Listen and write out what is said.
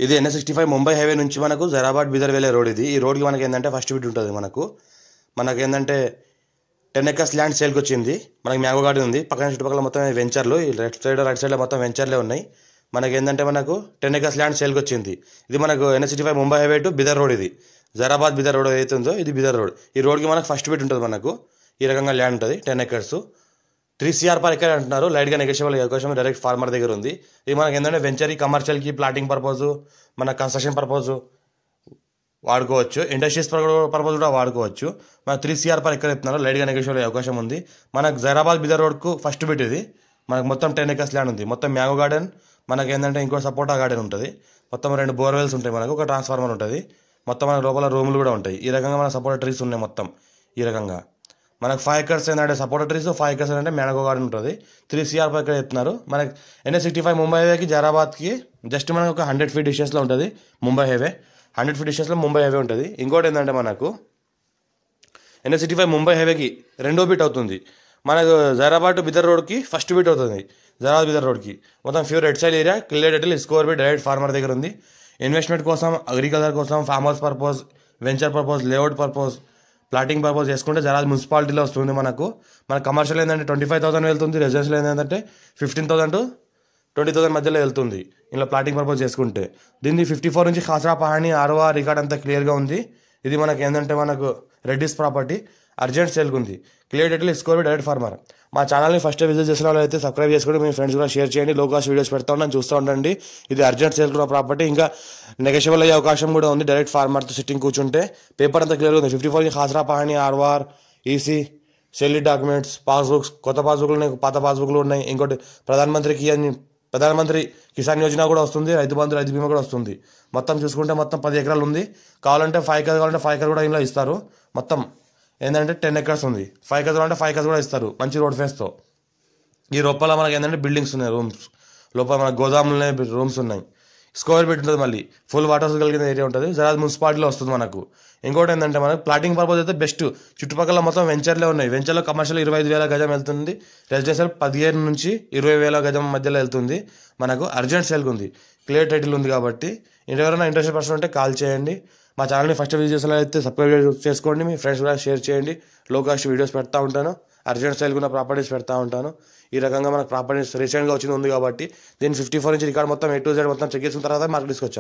ఇది NH65 Mumbai highway నుంచి మనకు జైరాబాద్ బీదర్ వెళ్ళే రోడ్ ఇది. ఈ రోడ్కి మనకి ఏంటంటే ఫస్ట్ బిట్ ఉంటుంది. మనకేంటంటే 10 acres ల్యాండ్ సేల్కి వచ్చింది. మనకి మ్యాంగో గార్డెన్ ఉంది. పక్కన చుట్టుపక్కల మొత్తం వెంచర్లు, రైట్ సైడ్ మొత్తం వెంచర్లే ఉన్నాయి. మనకేంటంటే మనకు 10 acres ల్యాండ్ సేల్కి వచ్చింది. ఇది మనకు NH65 Mumbai highway to Bidar road. ఇది జైరాబాద్ బీదర్ రోడ్ ఏదైతే ఉందో ఇది బీదర్ రోడ్. ఈ రోడ్కి మనకు ఫస్ట్ బిట్ ఉంటుంది. మనకు ఈ రకంగా ల్యాండ్ ఉంటుంది. 10 acres 3 CR per acre అంటున్నారు. లైట్గా నెగోషియబుల్ అవకాశం డైరెక్ట్ ఫార్మర్ దగ్గర ఉంది. ఇది మనకి ఏంటంటే వెంచర్ కమర్షియల్కి ప్లాటింగ్ పర్పస్, మన కన్స్ట్రక్షన్ పర్పస్ వాడుకోవచ్చు. ఇండస్ట్రీస్ పర్పస్ కూడా వాడుకోవచ్చు. మనకు 3 CR per acre చెప్తున్నారు. లైట్గా నెగోషియబుల్ అవకాశం ఉంది. మనకు జైరాబాద్ బీదర్ రోడ్కు ఫస్ట్ బిట్ ఇది. మనకు మొత్తం 10 acres ల్యాండ్ ఉంది. మొత్తం మ్యాంగో గార్డెన్, మనకి ఏంటంటే ఇంకో సపోటా గార్డెన్ ఉంటుంది. మొత్తం 2 బోర్వెల్స్ ఉంటాయి. మనకు ఒక ట్రాన్స్ఫార్మర్ ఉంటుంది. మొత్తం మన లోపల రూములు కూడా ఉంటాయి. ఈ రకంగా మన సపోటా ట్రీస్ ఉన్నాయి. మొత్తం ఈ రకంగా మనకు 5 acres ఏంటంటే సపోటా ట్రీస్, 5 acres అంటే మ్యాంగో గార్డెన్ ఉంటుంది. 3 CR per acre చెప్తున్నారు. మనకి NH65 ముంబై హైవేకి జైరాబాద్కి జస్ట్ మనకు ఒక 100 feet డిస్టెన్స్లో ఉంటుంది ముంబై హైవే. 100 feet డిస్టెన్స్లో ముంబై హైవే ఉంటుంది. ఇంకోటి ఏంటంటే మనకు NH65 ముంబై హైవేకి రెండో బిట్ అవుతుంది. మనకు జైరాబాద్ టు బీదర్ రోడ్కి ఫస్ట్ బిట్ అవుతుంది. జైరాబాద్ బీదర్ రోడ్కి మొత్తం pure red soil area, clear title, స్కోర్ బిట్ డైరెక్ట్ ఫార్మర్ దగ్గర ఉంది. ఇన్వెస్ట్మెంట్ కోసం, అగ్రికల్చర్ కోసం, farm house purpose, venture purpose, layout purpose, plotting purpose చేసుకుంటే జైరాబాద్ మున్సిపాలిటీలో వస్తుంది. మనకు కమర్షియల్ ఏంటంటే 25,000 వెళ్తుంది. రెసిడెన్షియల్ ఏంటంటే 15,000 to 20,000 మధ్యలో వెళ్తుంది. ఇలా ప్లాటింగ్ పర్పస్ చేసుకుంటే దీన్ని 54 నుంచి ఖాసరా పహాణి ROR రికార్డ్ అంతా క్లియర్గా ఉంది. ఇది మనకి ఏంటంటే మనకు రెడ్డిస్ ప్రాపర్టీ అర్జెంట్ సేల్కి ఉంది. క్లియర్ టైటిల్, స్కోర్ డైరెక్ట్ ఫార్మర్. మా ఛానల్ని ఫస్ట్ విజిట్ చేసిన వాళ్ళు అయితే సబ్స్క్రైబ్ చేసుకోండి. మీ ఫ్రెండ్స్ కూడా షేర్ చేయండి. లో కాస్ట్ వీడియోస్ పెడతా ఉన్నాను, చూస్తూ ఉండండి. ఇది అర్జెంట్ సేల్ ఉన్న ప్రాపర్టీ. ఇంకా నెగోషియబుల్ అయ్యే అవకాశం కూడా ఉంది. డైరెక్ట్ ఫార్మర్తో సిట్టింగ్ కూర్చుంటే పేపర్ అంతా క్లియర్గా ఉంది. 54 ఖాసరా పహాణి ROR, EC, సెల్లి డాక్యుమెంట్స్, పాస్బుక్స్, కొత్త పాస్బుక్లు ఉన్నాయి, పాత పాస్బుక్లు ఉన్నాయి. ఇంకోటి ప్రధానమంత్రి కిసాన్ యోజన కూడా వస్తుంది. రైతు బంధు, రైతు బీమా కూడా వస్తుంది. మొత్తం చూసుకుంటే మొత్తం 10 acres ఉంది. కావాలంటే 5 acres కావాలంటే 5 acres కూడా ఇలా ఇస్తారు. మొత్తం ఏంటంటే 10 acres ఉంది. 5 acres అంటే 5 acres కూడా ఇస్తారు మంచి రోడ్ ఫేస్తో. ఈ లోపల మనకి ఏంటంటే బిల్డింగ్స్ ఉన్నాయి, రూమ్స్ లోపల మనకు గోదాములు రూమ్స్ ఉన్నాయి. స్క్వేర్ బిట్ ఉంటుంది. మళ్ళీ ఫుల్ వాటర్స్ కలిగిన ఏరియా ఉంటుంది. జైరాబాద్ మున్సిపాలిటీలో వస్తుంది మనకు. ఇంకోటి ఏంటంటే మనకు ప్లాటింగ్ పర్పస్ అయితే బెస్ట్. చుట్టుపక్కల మొత్తం వెంచర్లే ఉన్నాయి. వెంచర్లో కమర్షియల్ 25,000 గజం వెళ్తుంది. రెసిడెన్షియల్ 15 నుంచి 20,000 గజం మధ్యలో వెళ్తుంది. మనకు అర్జెంట్ సేల్కి ఉంది. క్లియర్ టైటిల్ ఉంది. కాబట్టి ఎవరైనా ఇంట్రెస్ట్ పర్సన్ ఉంటే కాల్ చేయండి. మా ఛానల్ని ఫస్ట్ విజిట్ చేసినట్లయితే సబ్స్క్రైబ్ చేసుకోండి. మీ ఫ్రెండ్స్ కూడా షేర్ చేయండి. లో కాస్ట్ వీడియోస్ పెడతా ఉంటాను. అర్జెంట్ సేల్కి ఉన్న ప్రాపర్టీస్ పెడతా ఉంటాను. ఈ రకంగా మనకు ప్రాపర్టీస్ రీసెంట్గా వచ్చింది ఉంది. కాబట్టి దీన్ని 54 నుంచి రికార్డ్ మొత్తం A to Z మొత్తం చెక్ చేసిన తర్వాత మాకు తీసుకొచ్చాం.